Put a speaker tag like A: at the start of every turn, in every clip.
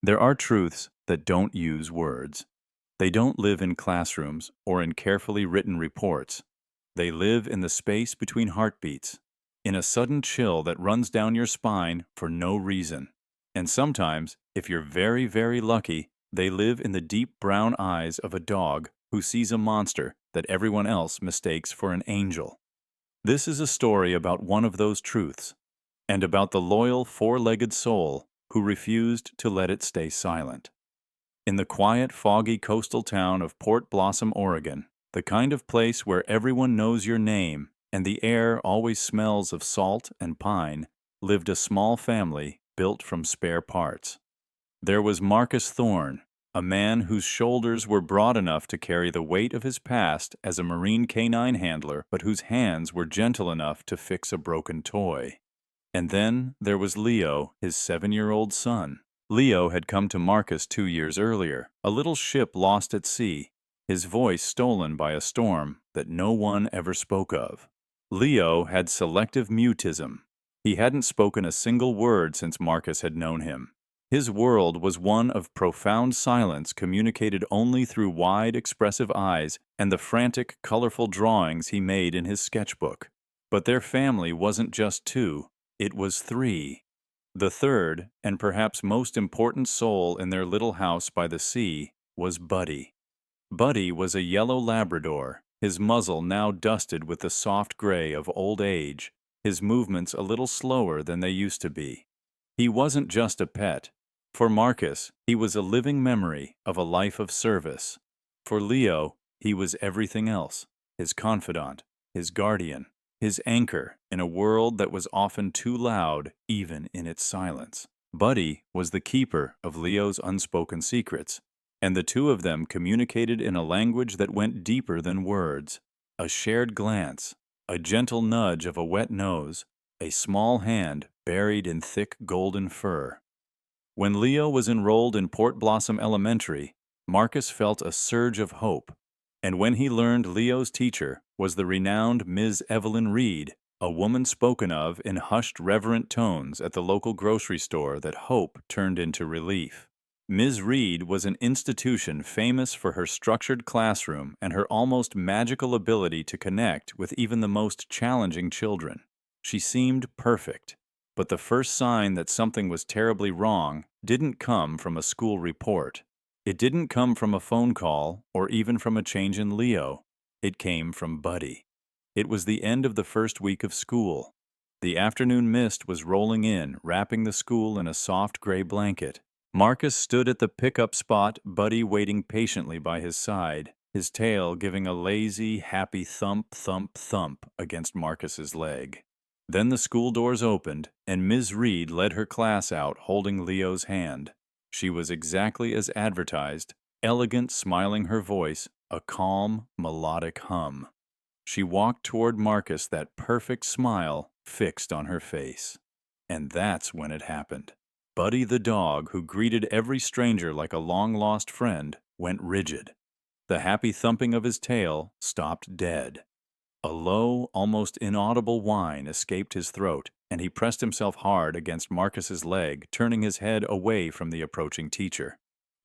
A: There are truths that don't use words. They don't live in classrooms or in carefully written reports. They live in the space between heartbeats, in a sudden chill that runs down your spine for no reason. And sometimes, if you're very, very lucky, they live in the deep brown eyes of a dog who sees a monster that everyone else mistakes for an angel. This is a story about one of those truths, and about the loyal four-legged soul who refused to let it stay silent. In the quiet, foggy coastal town of Port Blossom, Oregon, the kind of place where everyone knows your name and the air always smells of salt and pine, lived a small family built from spare parts. There was Marcus Thorne, a man whose shoulders were broad enough to carry the weight of his past as a marine canine handler, but whose hands were gentle enough to fix a broken toy. And then there was Leo, his 7-year-old son. Leo had come to Marcus 2 years earlier, a little ship lost at sea, his voice stolen by a storm that no one ever spoke of. Leo had selective mutism. He hadn't spoken a single word since Marcus had known him. His world was one of profound silence communicated only through wide, expressive eyes and the frantic, colorful drawings he made in his sketchbook. But their family wasn't just two, it was three. The third, and perhaps most important soul in their little house by the sea, was Buddy. Buddy was a yellow Labrador, his muzzle now dusted with the soft gray of old age, his movements a little slower than they used to be. He wasn't just a pet. For Marcus, he was a living memory of a life of service. For Leo, he was everything else, his confidant, his guardian, his anchor in a world that was often too loud even in its silence. Buddy was the keeper of Leo's unspoken secrets, and the two of them communicated in a language that went deeper than words. A shared glance, a gentle nudge of a wet nose, a small hand buried in thick golden fur. When Leo was enrolled in Port Blossom Elementary, Marcus felt a surge of hope. And when he learned Leo's teacher was the renowned Ms. Evelyn Reed, a woman spoken of in hushed, reverent tones at the local grocery store, that hope turned into relief. Ms. Reed was an institution famous for her structured classroom and her almost magical ability to connect with even the most challenging children. She seemed perfect, but the first sign that something was terribly wrong didn't come from a school report. It didn't come from a phone call or even from a change in Leo. It came from Buddy. It was the end of the first week of school. The afternoon mist was rolling in, wrapping the school in a soft gray blanket. Marcus stood at the pickup spot, Buddy waiting patiently by his side, his tail giving a lazy, happy thump, thump, thump against Marcus's leg. Then the school doors opened, and Ms. Reed led her class out holding Leo's hand. She was exactly as advertised, elegant, smiling her voice, a calm, melodic hum. She walked toward Marcus, that perfect smile fixed on her face. And that's when it happened. Buddy the dog, who greeted every stranger like a long-lost friend, went rigid. The happy thumping of his tail stopped dead. A low, almost inaudible whine escaped his throat, and he pressed himself hard against Marcus's leg, turning his head away from the approaching teacher.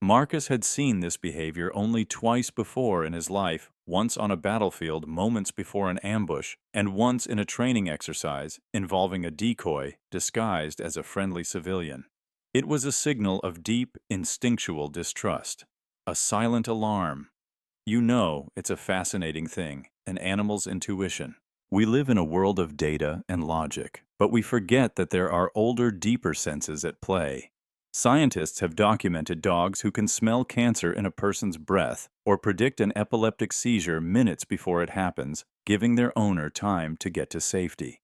A: Marcus had seen this behavior only twice before in his life, once on a battlefield moments before an ambush, and once in a training exercise involving a decoy disguised as a friendly civilian. It was a signal of deep, instinctual distrust, a silent alarm. You know, it's a fascinating thing, an animal's intuition. We live in a world of data and logic, but we forget that there are older, deeper senses at play. Scientists have documented dogs who can smell cancer in a person's breath or predict an epileptic seizure minutes before it happens, giving their owner time to get to safety.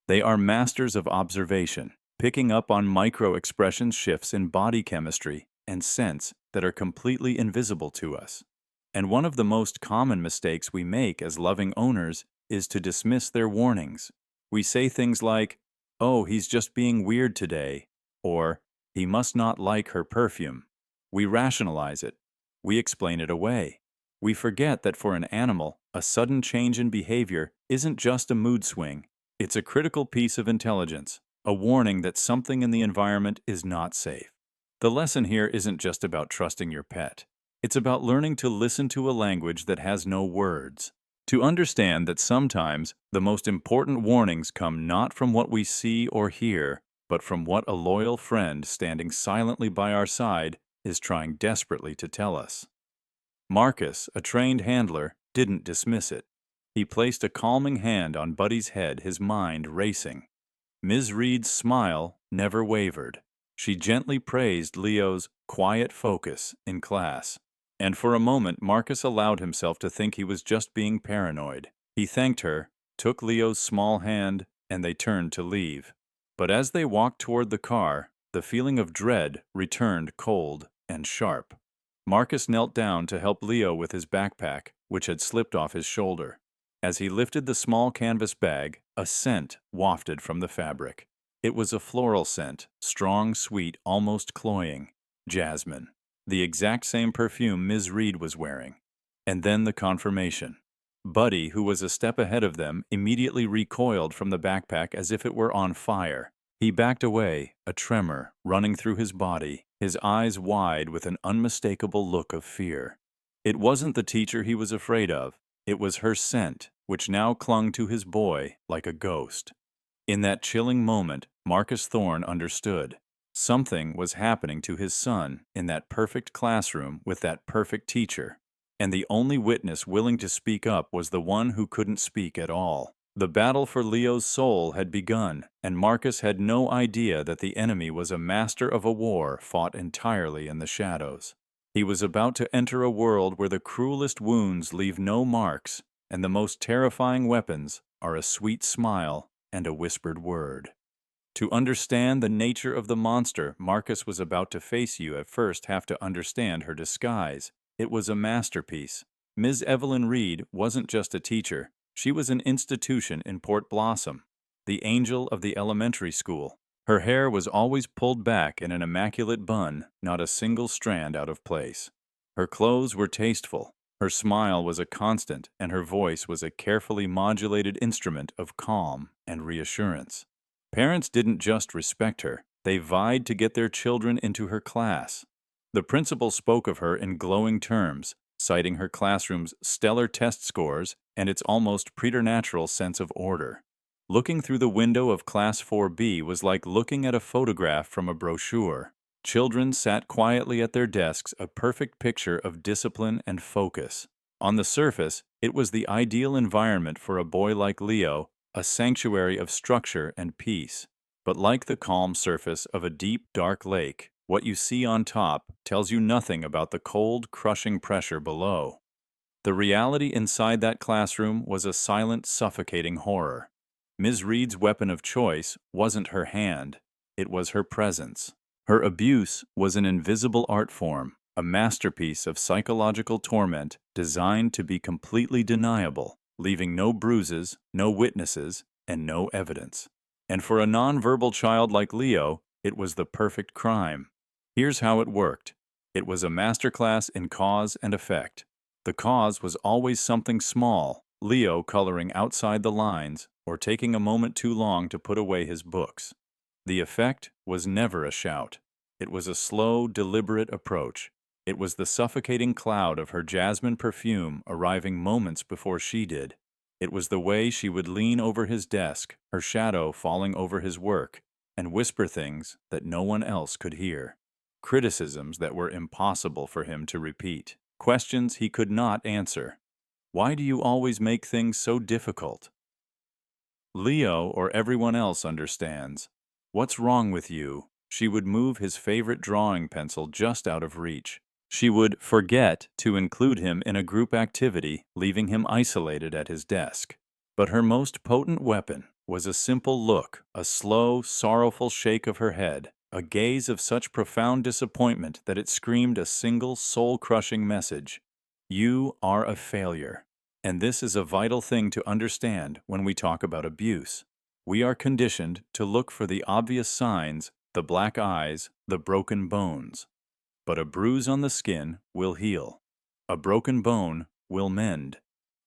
A: They are masters of observation, picking up on micro-expression shifts in body chemistry and sense that are completely invisible to us. And one of the most common mistakes we make as loving owners is to dismiss their warnings. We say things like, "Oh, he's just being weird today," or "He must not like her perfume." We rationalize it. We explain it away. We forget that for an animal, a sudden change in behavior isn't just a mood swing. It's a critical piece of intelligence, a warning that something in the environment is not safe. The lesson here isn't just about trusting your pet. It's about learning to listen to a language that has no words. To understand that sometimes the most important warnings come not from what we see or hear, but from what a loyal friend standing silently by our side is trying desperately to tell us. Marcus, a trained handler, didn't dismiss it. He placed a calming hand on Buddy's head, his mind racing. Ms. Reed's smile never wavered. She gently praised Leo's quiet focus in class. And for a moment, Marcus allowed himself to think he was just being paranoid. He thanked her, took Leo's small hand, and they turned to leave. But as they walked toward the car, the feeling of dread returned cold and sharp. Marcus knelt down to help Leo with his backpack, which had slipped off his shoulder. As he lifted the small canvas bag, a scent wafted from the fabric. It was a floral scent, strong, sweet, almost cloying. Jasmine. The exact same perfume Ms. Reed was wearing. And then the confirmation. Buddy, who was a step ahead of them, immediately recoiled from the backpack as if it were on fire. He backed away, a tremor running through his body, his eyes wide with an unmistakable look of fear. It wasn't the teacher he was afraid of. It was her scent, which now clung to his boy like a ghost. In that chilling moment, Marcus Thorne understood. Something was happening to his son in that perfect classroom with that perfect teacher. And the only witness willing to speak up was the one who couldn't speak at all. The battle for Leo's soul had begun, and Marcus had no idea that the enemy was a master of a war fought entirely in the shadows. He was about to enter a world where the cruelest wounds leave no marks, and the most terrifying weapons are a sweet smile and a whispered word. To understand the nature of the monster Marcus was about to face, you at first have to understand her disguise. It was a masterpiece. Ms. Evelyn Reed wasn't just a teacher. She was an institution in Port Blossom, the angel of the elementary school. Her hair was always pulled back in an immaculate bun, not a single strand out of place. Her clothes were tasteful, her smile was a constant, and her voice was a carefully modulated instrument of calm and reassurance. Parents didn't just respect her, they vied to get their children into her class. The principal spoke of her in glowing terms, citing her classroom's stellar test scores and its almost preternatural sense of order. Looking through the window of Class 4B was like looking at a photograph from a brochure. Children sat quietly at their desks, a perfect picture of discipline and focus. On the surface, it was the ideal environment for a boy like Leo, a sanctuary of structure and peace. But like the calm surface of a deep, dark lake, what you see on top tells you nothing about the cold, crushing pressure below. The reality inside that classroom was a silent, suffocating horror. Ms. Reed's weapon of choice wasn't her hand, it was her presence. Her abuse was an invisible art form, a masterpiece of psychological torment designed to be completely deniable, leaving no bruises, no witnesses, and no evidence. And for a nonverbal child like Leo, it was the perfect crime. Here's how it worked. It was a masterclass in cause and effect. The cause was always something small, Leo coloring outside the lines or taking a moment too long to put away his books. The effect was never a shout. It was a slow, deliberate approach. It was the suffocating cloud of her jasmine perfume arriving moments before she did. It was the way she would lean over his desk, her shadow falling over his work, and whisper things that no one else could hear. Criticisms that were impossible for him to repeat. Questions he could not answer. Why do you always make things so difficult? Leo or everyone else understands. What's wrong with you? She would move his favorite drawing pencil just out of reach. She would forget to include him in a group activity, leaving him isolated at his desk. But her most potent weapon was a simple look, a slow, sorrowful shake of her head, a gaze of such profound disappointment that it screamed a single soul-crushing message. You are a failure. And this is a vital thing to understand when we talk about abuse. We are conditioned to look for the obvious signs, the black eyes, the broken bones. But a bruise on the skin will heal. A broken bone will mend.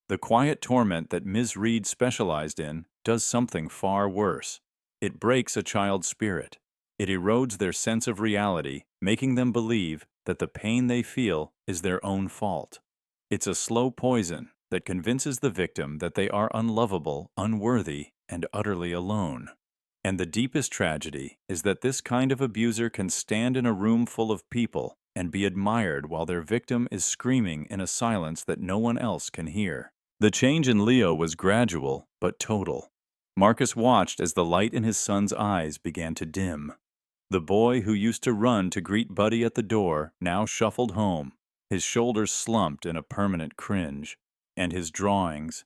A: The quiet torment that Ms. Reed specialized in does something far worse. It breaks a child's spirit. It erodes their sense of reality, making them believe that the pain they feel is their own fault. It's a slow poison that convinces the victim that they are unlovable, unworthy, and utterly alone. And the deepest tragedy is that this kind of abuser can stand in a room full of people and be admired while their victim is screaming in a silence that no one else can hear. The change in Leo was gradual but total. Marcus watched as the light in his son's eyes began to dim. The boy who used to run to greet Buddy at the door now shuffled home, his shoulders slumped in a permanent cringe. And his drawings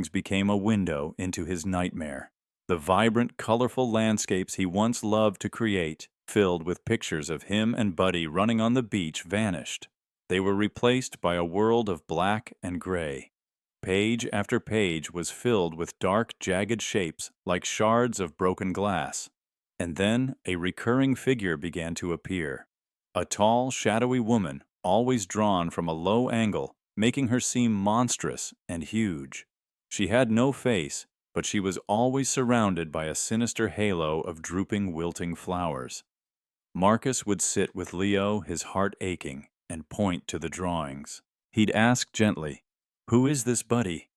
A: became a window into his nightmare. The vibrant, colorful landscapes he once loved to create, filled with pictures of him and Buddy running on the beach, vanished. They were replaced by a world of black and gray. Page after page was filled with dark, jagged shapes like shards of broken glass. And then a recurring figure began to appear. A tall, shadowy woman, always drawn from a low angle, making her seem monstrous and huge. She had no face, but she was always surrounded by a sinister halo of drooping, wilting flowers. Marcus would sit with Leo, his heart aching, and point to the drawings. He'd ask gently, "Who is this Buddy?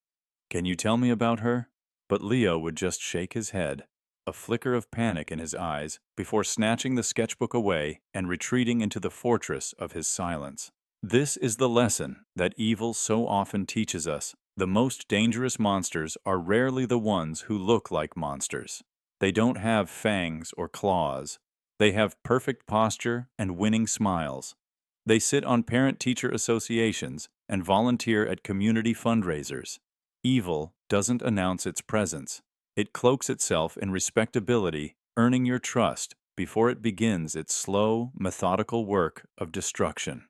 A: Can you tell me about her?" But Leo would just shake his head, a flicker of panic in his eyes, before snatching the sketchbook away and retreating into the fortress of his silence. This is the lesson that evil so often teaches us. The most dangerous monsters are rarely the ones who look like monsters. They don't have fangs or claws. They have perfect posture and winning smiles. They sit on parent-teacher associations and volunteer at community fundraisers. Evil doesn't announce its presence. It cloaks itself in respectability, earning your trust before it begins its slow, methodical work of destruction.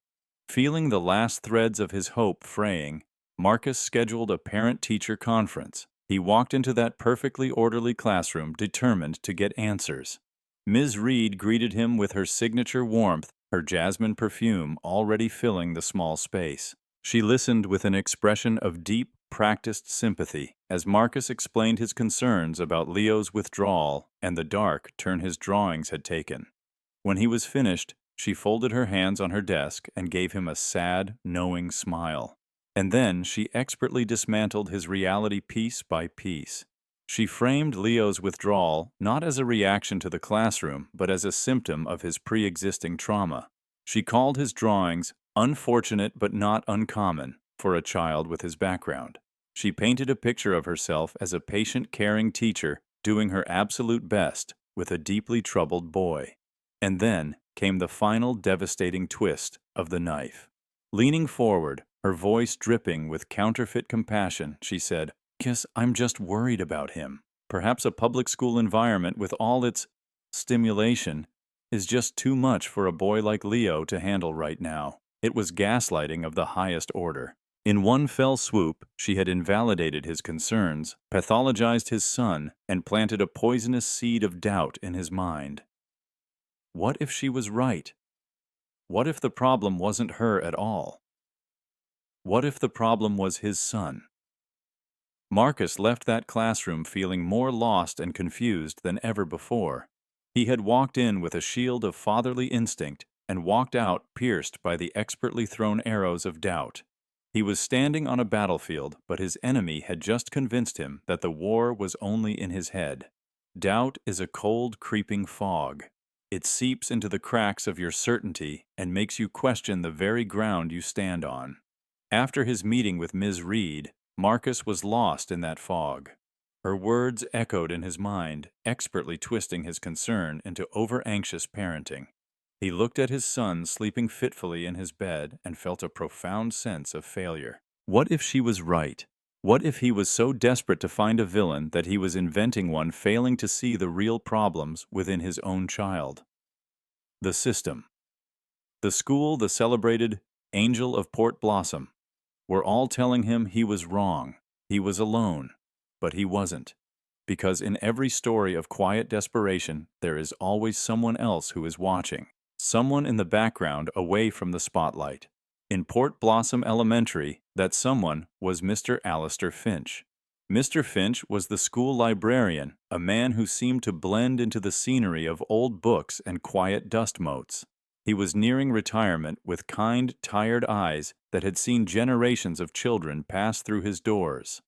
A: Feeling the last threads of his hope fraying, Marcus scheduled a parent-teacher conference. He walked into that perfectly orderly classroom determined to get answers. Ms. Reed greeted him with her signature warmth, her jasmine perfume already filling the small space. She listened with an expression of deep, practiced sympathy as Marcus explained his concerns about Leo's withdrawal and the dark turn his drawings had taken. When he was finished, she folded her hands on her desk and gave him a sad, knowing smile. And then she expertly dismantled his reality piece by piece. She framed Leo's withdrawal not as a reaction to the classroom, but as a symptom of his pre-existing trauma. She called his drawings unfortunate but not uncommon for a child with his background. She painted a picture of herself as a patient, caring teacher doing her absolute best with a deeply troubled boy. And then came the final devastating twist of the knife. Leaning forward, her voice dripping with counterfeit compassion, she said, "Kiss, I'm just worried about him. Perhaps a public school environment with all its stimulation is just too much for a boy like Leo to handle right now." It was gaslighting of the highest order. In one fell swoop, she had invalidated his concerns, pathologized his son, and planted a poisonous seed of doubt in his mind. What if she was right? What if the problem wasn't her at all? What if the problem was his son? Marcus left that classroom feeling more lost and confused than ever before. He had walked in with a shield of fatherly instinct and walked out pierced by the expertly thrown arrows of doubt. He was standing on a battlefield, but his enemy had just convinced him that the war was only in his head. Doubt is a cold, creeping fog. It seeps into the cracks of your certainty and makes you question the very ground you stand on. After his meeting with Ms. Reed, Marcus was lost in that fog. Her words echoed in his mind, expertly twisting his concern into over-anxious parenting. He looked at his son sleeping fitfully in his bed and felt a profound sense of failure. What if she was right? What if he was so desperate to find a villain that he was inventing one, failing to see the real problems within his own child? The system. The school, the celebrated Angel of Port Blossom, were all telling him he was wrong, he was alone. But he wasn't. Because in every story of quiet desperation, there is always someone else who is watching. Someone in the background away from the spotlight. In Port Blossom Elementary, that someone was Mr. Alistair Finch. Mr. Finch was the school librarian, a man who seemed to blend into the scenery of old books and quiet dust motes. He was nearing retirement with kind, tired eyes that had seen generations of children pass through his doors.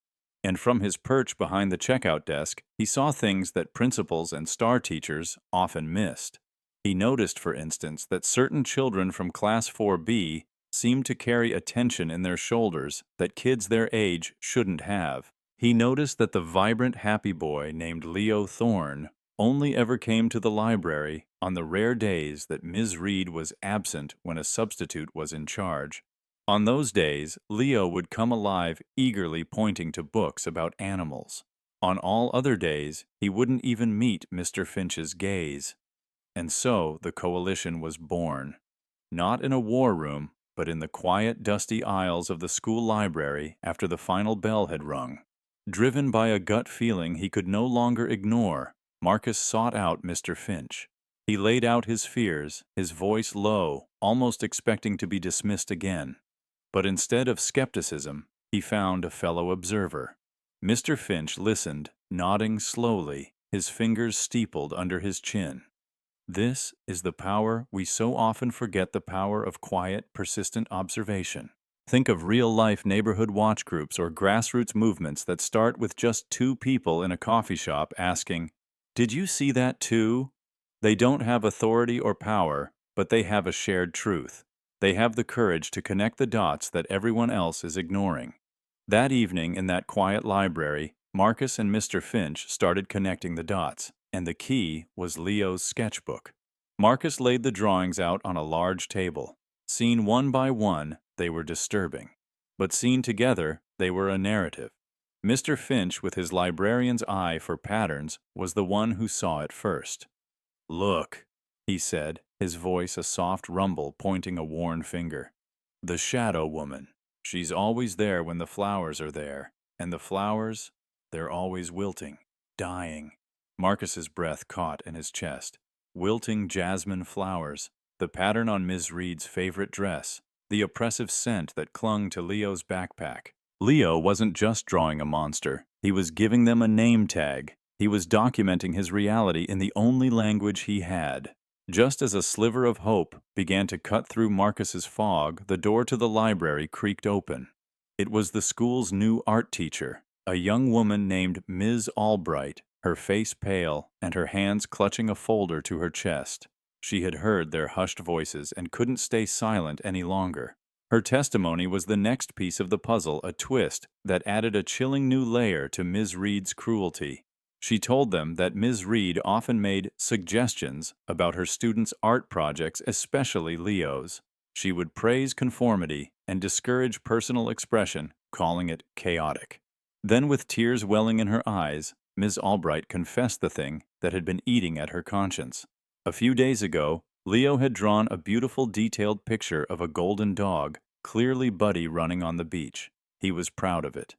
A: And from his perch behind the checkout desk, he saw things that principals and star teachers often missed. He noticed, for instance, that certain children from Class 4B seemed to carry a tension in their shoulders that kids their age shouldn't have. He noticed that the vibrant, happy boy named Leo Thorne only ever came to the library on the rare days that Ms. Reed was absent when a substitute was in charge. On those days, Leo would come alive eagerly pointing to books about animals. On all other days, he wouldn't even meet Mr. Finch's gaze. And so the coalition was born. Not in a war room, but in the quiet, dusty aisles of the school library after the final bell had rung. Driven by a gut feeling he could no longer ignore, Marcus sought out Mr. Finch. He laid out his fears, his voice low, almost expecting to be dismissed again. But instead of skepticism, he found a fellow observer. Mr. Finch listened, nodding slowly, his fingers steepled under his chin. This is the power we so often forget, the power of quiet, persistent observation. Think of real-life neighborhood watch groups or grassroots movements that start with just two people in a coffee shop asking, "Did you see that too?" They don't have authority or power, but they have a shared truth. They have the courage to connect the dots that everyone else is ignoring. That evening in that quiet library, Marcus and Mr. Finch started connecting the dots, and the key was Leo's sketchbook. Marcus laid the drawings out on a large table. Seen one by one, they were disturbing. But seen together, they were a narrative. Mr. Finch, with his librarian's eye for patterns, was the one who saw it first. "Look," he said, his voice a soft rumble pointing a worn finger. "The shadow woman. She's always there when the flowers are there. And the flowers, they're always wilting, dying." Marcus's breath caught in his chest. Wilting jasmine flowers, the pattern on Ms. Reed's favorite dress, the oppressive scent that clung to Leo's backpack. Leo wasn't just drawing a monster. He was giving them a name tag. He was documenting his reality in the only language he had. Just as a sliver of hope began to cut through Marcus's fog, the door to the library creaked open. It was the school's new art teacher, a young woman named Ms. Albright, her face pale and her hands clutching a folder to her chest. She had heard their hushed voices and couldn't stay silent any longer. Her testimony was the next piece of the puzzle, a twist that added a chilling new layer to Ms. Reed's cruelty. She told them that Ms. Reed often made suggestions about her students' art projects, especially Leo's. She would praise conformity and discourage personal expression, calling it chaotic. Then, with tears welling in her eyes, Ms. Albright confessed the thing that had been eating at her conscience. A few days ago, Leo had drawn a beautiful detailed picture of a golden dog, clearly Buddy, running on the beach. He was proud of it.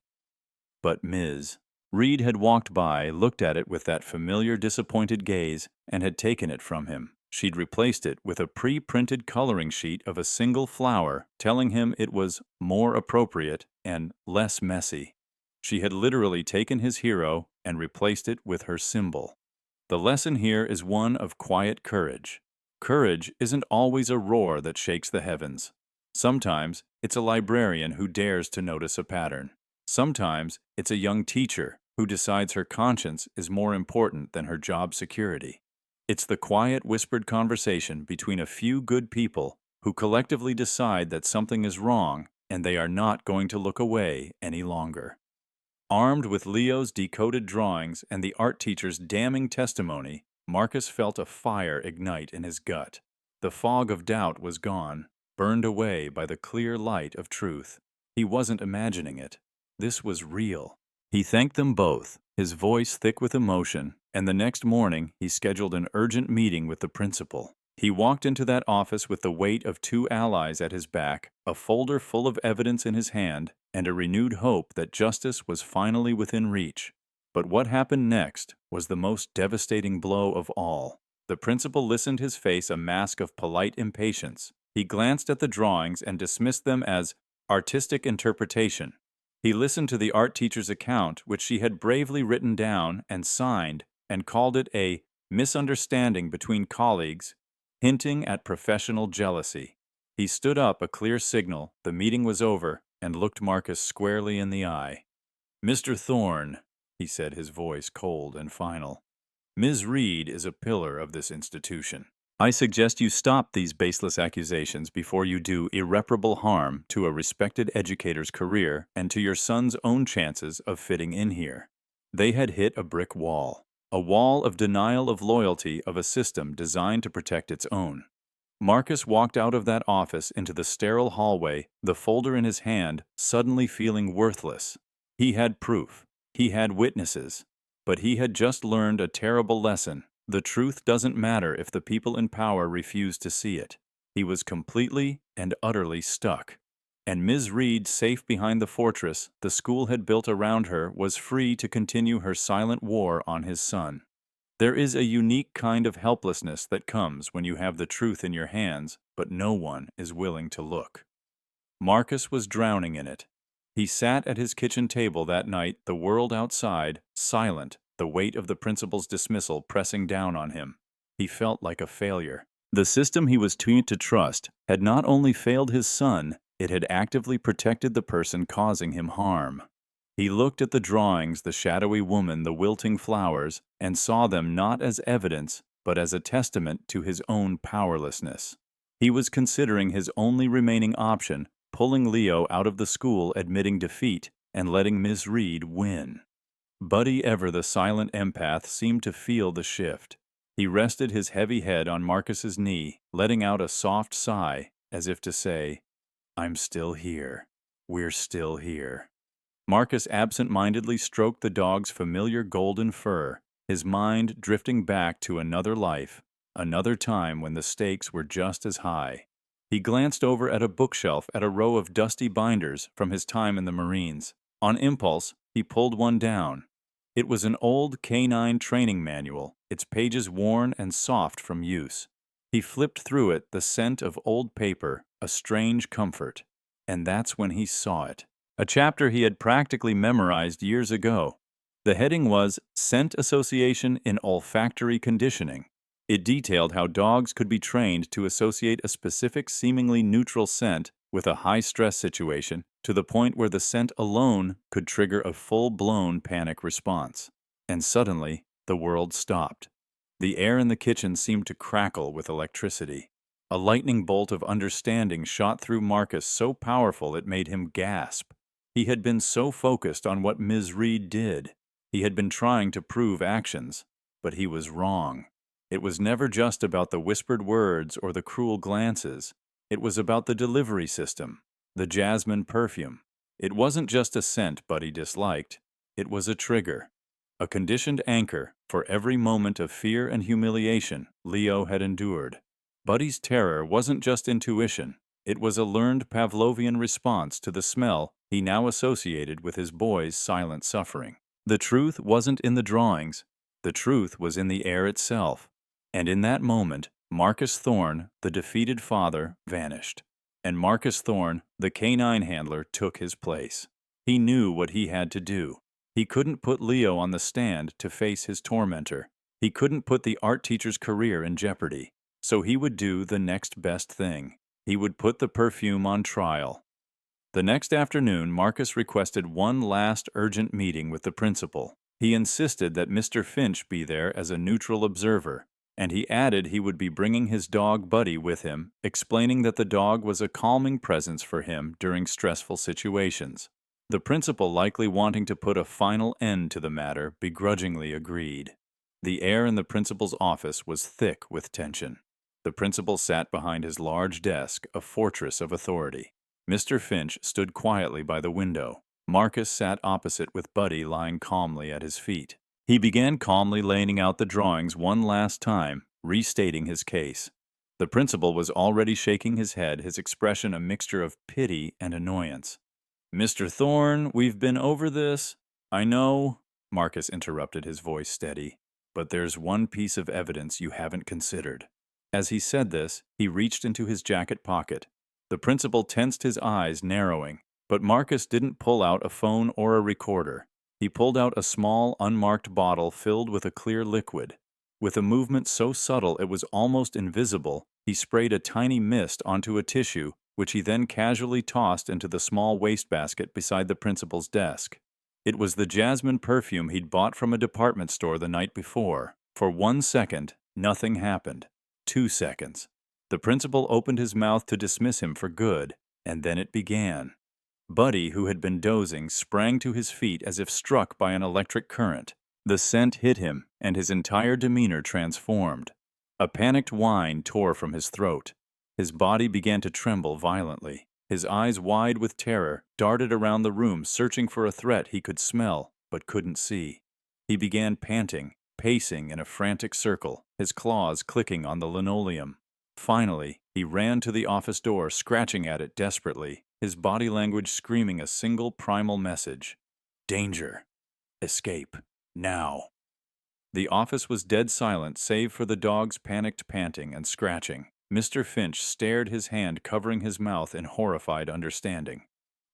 A: But Ms. Reed had walked by, looked at it with that familiar disappointed gaze, and had taken it from him. She'd replaced it with a pre-printed coloring sheet of a single flower, telling him it was more appropriate and less messy. She had literally taken his hero and replaced it with her symbol. The lesson here is one of quiet courage. Courage isn't always a roar that shakes the heavens. Sometimes it's a librarian who dares to notice a pattern. Sometimes it's a young teacher who decides her conscience is more important than her job security. It's the quiet, whispered conversation between a few good people who collectively decide that something is wrong and they are not going to look away any longer. Armed with Leo's decoded drawings and the art teacher's damning testimony, Marcus felt a fire ignite in his gut. The fog of doubt was gone, burned away by the clear light of truth. He wasn't imagining it. This was real. He thanked them both, his voice thick with emotion, and the next morning he scheduled an urgent meeting with the principal. He walked into that office with the weight of two allies at his back, a folder full of evidence in his hand, and a renewed hope that justice was finally within reach. But what happened next was the most devastating blow of all. The principal listened, his face a mask of polite impatience. He glanced at the drawings and dismissed them as artistic interpretation. He listened to the art teacher's account, which she had bravely written down and signed, and called it a misunderstanding between colleagues, hinting at professional jealousy. He stood up a clear signal, the meeting was over, and looked Marcus squarely in the eye. "Mr. Thorne," he said, his voice cold and final, "Ms. Reed is a pillar of this institution. I suggest you stop these baseless accusations before you do irreparable harm to a respected educator's career and to your son's own chances of fitting in here." They had hit a brick wall, a wall of denial of loyalty of a system designed to protect its own. Marcus walked out of that office into the sterile hallway, the folder in his hand, suddenly feeling worthless. He had proof. He had witnesses. But he had just learned a terrible lesson. The truth doesn't matter if the people in power refuse to see it. He was completely and utterly stuck. And Ms. Reed, safe behind the fortress the school had built around her, was free to continue her silent war on his son. There is a unique kind of helplessness that comes when you have the truth in your hands, but no one is willing to look. Marcus was drowning in it. He sat at his kitchen table that night, the world outside, silent, the weight of the principal's dismissal pressing down on him. He felt like a failure. The system he was trained to trust had not only failed his son, it had actively protected the person causing him harm. He looked at the drawings, the shadowy woman, the wilting flowers, and saw them not as evidence, but as a testament to his own powerlessness. He was considering his only remaining option, pulling Leo out of the school, admitting defeat, and letting Ms. Reed win. Buddy, ever the silent empath, seemed to feel the shift. He rested his heavy head on Marcus's knee, letting out a soft sigh, as if to say, "I'm still here. We're still here." Marcus absent-mindedly stroked the dog's familiar golden fur, his mind drifting back to another life, another time when the stakes were just as high. He glanced over at a bookshelf at a row of dusty binders from his time in the Marines. On impulse, he pulled one down. It was an old canine training manual, its pages worn and soft from use. He flipped through it, the scent of old paper, a strange comfort. And that's when he saw it. A chapter he had practically memorized years ago. The heading was Scent Association in Olfactory Conditioning. It detailed how dogs could be trained to associate a specific seemingly neutral scent with a high-stress situation to the point where the scent alone could trigger a full-blown panic response. And suddenly, the world stopped. The air in the kitchen seemed to crackle with electricity. A lightning bolt of understanding shot through Marcus, so powerful it made him gasp. He had been so focused on what Ms. Reed did. He had been trying to prove actions, but he was wrong. It was never just about the whispered words or the cruel glances. It was about the delivery system, the jasmine perfume. It wasn't just a scent Buddy disliked. It was a trigger, a conditioned anchor for every moment of fear and humiliation Leo had endured. Buddy's terror wasn't just intuition. It was a learned Pavlovian response to the smell he now associated with his boy's silent suffering. The truth wasn't in the drawings. The truth was in the air itself. And in that moment, Marcus Thorne, the defeated father, vanished. And Marcus Thorne, the canine handler, took his place. He knew what he had to do. He couldn't put Leo on the stand to face his tormentor. He couldn't put the art teacher's career in jeopardy. So he would do the next best thing. He would put the perfume on trial. The next afternoon, Marcus requested one last urgent meeting with the principal. He insisted that Mr. Finch be there as a neutral observer, and he added he would be bringing his dog Buddy with him, explaining that the dog was a calming presence for him during stressful situations. The principal, likely wanting to put a final end to the matter, begrudgingly agreed. The air in the principal's office was thick with tension. The principal sat behind his large desk, a fortress of authority. Mr. Finch stood quietly by the window. Marcus sat opposite with Buddy lying calmly at his feet. He began calmly laying out the drawings one last time, restating his case. The principal was already shaking his head, his expression a mixture of pity and annoyance. "Mr. Thorne, we've been over this. I know," Marcus interrupted, his voice steady, "but there's one piece of evidence you haven't considered." As he said this, he reached into his jacket pocket. The principal tensed, his eyes narrowing. But Marcus didn't pull out a phone or a recorder. He pulled out a small, unmarked bottle filled with a clear liquid. With a movement so subtle it was almost invisible, he sprayed a tiny mist onto a tissue, which he then casually tossed into the small wastebasket beside the principal's desk. It was the jasmine perfume he'd bought from a department store the night before. For 1 second, nothing happened. 2 seconds. The principal opened his mouth to dismiss him for good, and then it began. Buddy, who had been dozing, sprang to his feet as if struck by an electric current. The scent hit him, and his entire demeanor transformed. A panicked whine tore from his throat. His body began to tremble violently. His eyes, wide with terror, darted around the room, searching for a threat he could smell but couldn't see. He began panting, pacing in a frantic circle, his claws clicking on the linoleum. Finally, he ran to the office door, scratching at it desperately, his body language screaming a single primal message. Danger. Escape. Now. The office was dead silent save for the dog's panicked panting and scratching. Mr. Finch stared, his hand covering his mouth in horrified understanding.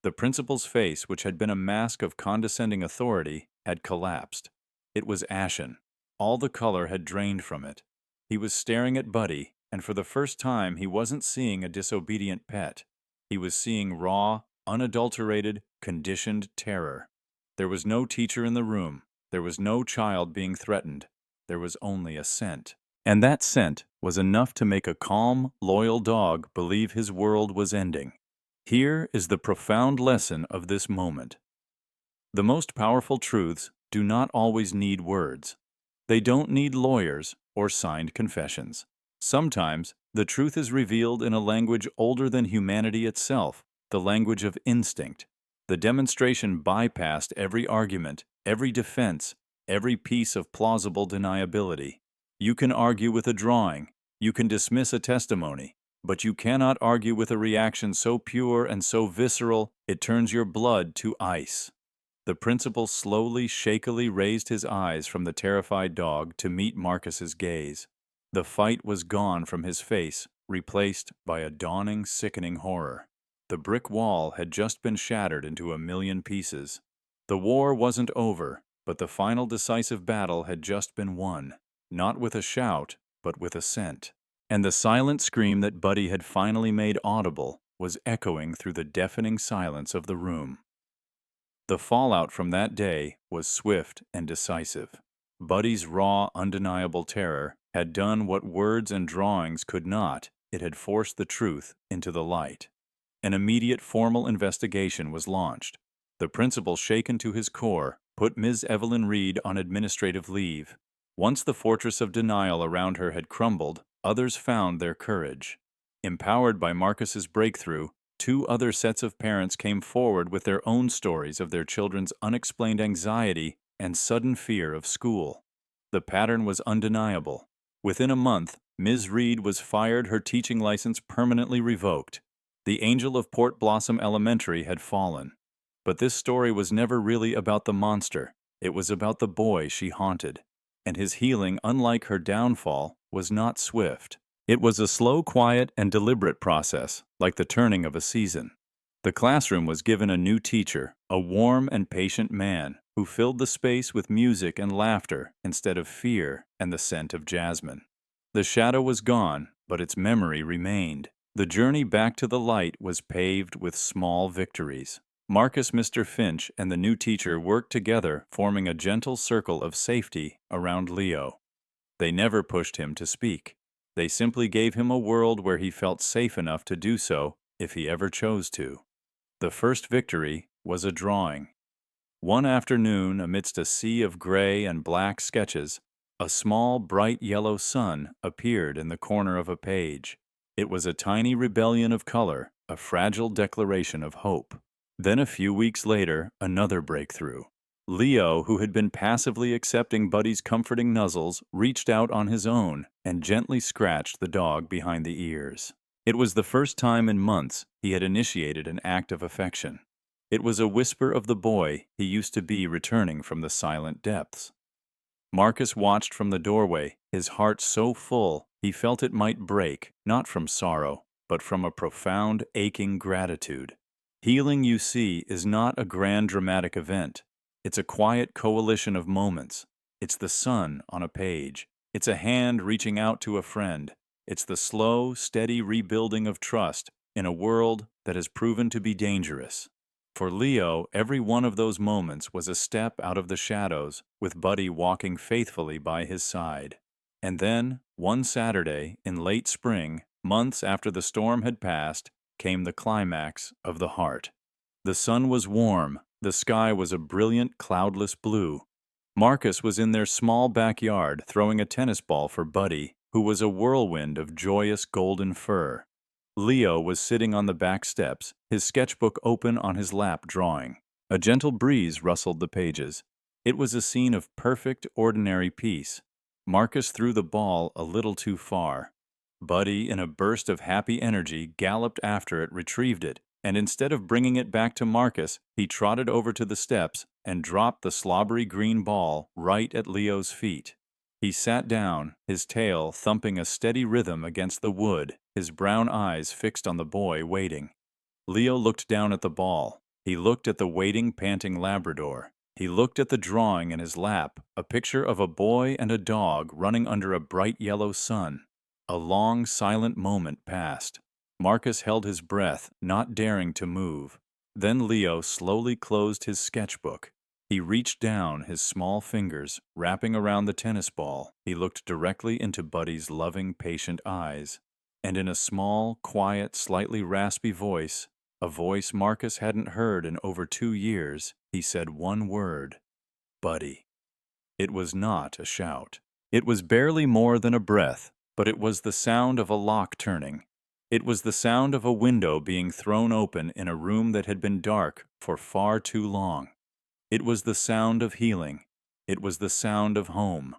A: The principal's face, which had been a mask of condescending authority, had collapsed. It was ashen. All the color had drained from it. He was staring at Buddy, and for the first time he wasn't seeing a disobedient pet. He was seeing raw, unadulterated, conditioned terror. There was no teacher in the room. There was no child being threatened. There was only a scent. And that scent was enough to make a calm, loyal dog believe his world was ending. Here is the profound lesson of this moment. The most powerful truths do not always need words. They don't need lawyers or signed confessions. Sometimes the truth is revealed in a language older than humanity itself, the language of instinct. The demonstration bypassed every argument, every defense, every piece of plausible deniability. You can argue with a drawing, you can dismiss a testimony, but you cannot argue with a reaction so pure and so visceral it turns your blood to ice. The principal slowly, shakily raised his eyes from the terrified dog to meet Marcus's gaze. The fight was gone from his face, replaced by a dawning, sickening horror. The brick wall had just been shattered into a million pieces. The war wasn't over, but the final decisive battle had just been won, not with a shout, but with a scent. And the silent scream that Buddy had finally made audible was echoing through the deafening silence of the room. The fallout from that day was swift and decisive. Buddy's raw, undeniable terror had done what words and drawings could not. It had forced the truth into the light. An immediate formal investigation was launched. The principal, shaken to his core, put Ms. Evelyn Reed on administrative leave. Once the fortress of denial around her had crumbled, others found their courage. Empowered by Marcus's breakthrough, 2 other sets of parents came forward with their own stories of their children's unexplained anxiety and sudden fear of school. The pattern was undeniable. Within a month, Ms. Reed was fired, her teaching license permanently revoked. The angel of Port Blossom Elementary had fallen. But this story was never really about the monster. It was about the boy she haunted. And his healing, unlike her downfall, was not swift. It was a slow, quiet, and deliberate process, like the turning of a season. The classroom was given a new teacher, a warm and patient man, who filled the space with music and laughter instead of fear and the scent of jasmine. The shadow was gone, but its memory remained. The journey back to the light was paved with small victories. Marcus, Mr. Finch, and the new teacher worked together, forming a gentle circle of safety around Leo. They never pushed him to speak. They simply gave him a world where he felt safe enough to do so if he ever chose to. The first victory was a drawing. One afternoon, amidst a sea of gray and black sketches, a small, bright yellow sun appeared in the corner of a page. It was a tiny rebellion of color, a fragile declaration of hope. Then a few weeks later, another breakthrough. Leo, who had been passively accepting Buddy's comforting nuzzles, reached out on his own and gently scratched the dog behind the ears. It was the first time in months he had initiated an act of affection. It was a whisper of the boy he used to be returning from the silent depths. Marcus watched from the doorway, his heart so full he felt it might break, not from sorrow, but from a profound, aching gratitude. Healing, you see, is not a grand dramatic event. It's a quiet coalition of moments. It's the sun on a page. It's a hand reaching out to a friend. It's the slow, steady rebuilding of trust in a world that has proven to be dangerous. For Leo, every one of those moments was a step out of the shadows, with Buddy walking faithfully by his side. And then, one Saturday in late spring, months after the storm had passed, came the climax of the heart. The sun was warm, the sky was a brilliant cloudless blue. Marcus was in their small backyard throwing a tennis ball for Buddy, who was a whirlwind of joyous golden fur. Leo was sitting on the back steps, his sketchbook open on his lap drawing. A gentle breeze rustled the pages. It was a scene of perfect, ordinary peace. Marcus threw the ball a little too far. Buddy, in a burst of happy energy, galloped after it, retrieved it, and instead of bringing it back to Marcus, he trotted over to the steps and dropped the slobbery green ball right at Leo's feet. He sat down, his tail thumping a steady rhythm against the wood, his brown eyes fixed on the boy waiting. Leo looked down at the ball. He looked at the waiting, panting Labrador. He looked at the drawing in his lap, a picture of a boy and a dog running under a bright yellow sun. A long, silent moment passed. Marcus held his breath, not daring to move. Then Leo slowly closed his sketchbook. He reached down, his small fingers wrapping around the tennis ball. He looked directly into Buddy's loving, patient eyes. And in a small, quiet, slightly raspy voice, a voice Marcus hadn't heard in over 2 years, he said one word: Buddy. It was not a shout. It was barely more than a breath, but it was the sound of a lock turning. It was the sound of a window being thrown open in a room that had been dark for far too long. It was the sound of healing. It was the sound of home.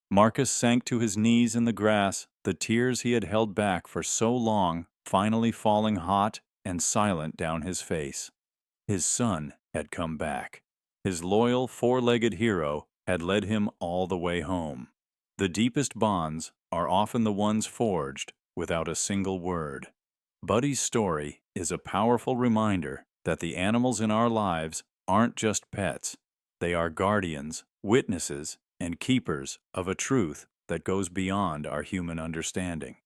A: Marcus sank to his knees in the grass, the tears he had held back for so long finally falling hot and silent down his face. His son had come back. His loyal, four-legged hero had led him all the way home. The deepest bonds are often the ones forged without a single word. Buddy's story is a powerful reminder that the animals in our lives aren't just pets. They are guardians, witnesses, and keepers of a truth that goes beyond our human understanding.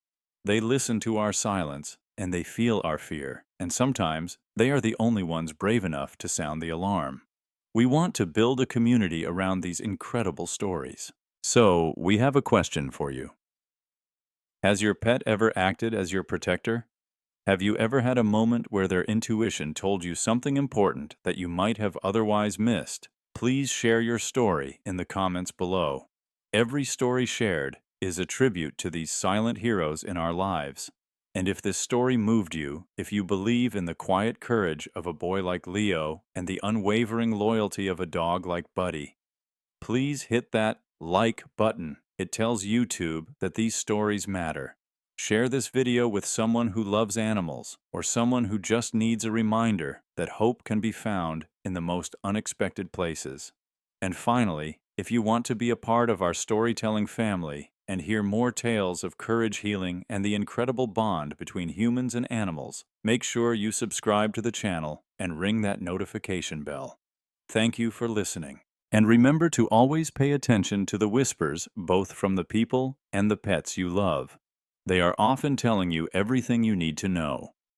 A: They listen to our silence, and they feel our fear, and sometimes they are the only ones brave enough to sound the alarm. We want to build a community around these incredible stories. So, we have a question for you. Has your pet ever acted as your protector? Have you ever had a moment where their intuition told you something important that you might have otherwise missed? Please share your story in the comments below. Every story shared is a tribute to these silent heroes in our lives. And if this story moved you, if you believe in the quiet courage of a boy like Leo and the unwavering loyalty of a dog like Buddy, please hit that like button. It tells YouTube that these stories matter. Share this video with someone who loves animals or someone who just needs a reminder that hope can be found in the most unexpected places. And finally, if you want to be a part of our storytelling family and hear more tales of courage, healing, and the incredible bond between humans and animals, make sure you subscribe to the channel and ring that notification bell. Thank you for listening. And remember to always pay attention to the whispers both from the people and the pets you love. They are often telling you everything you need to know.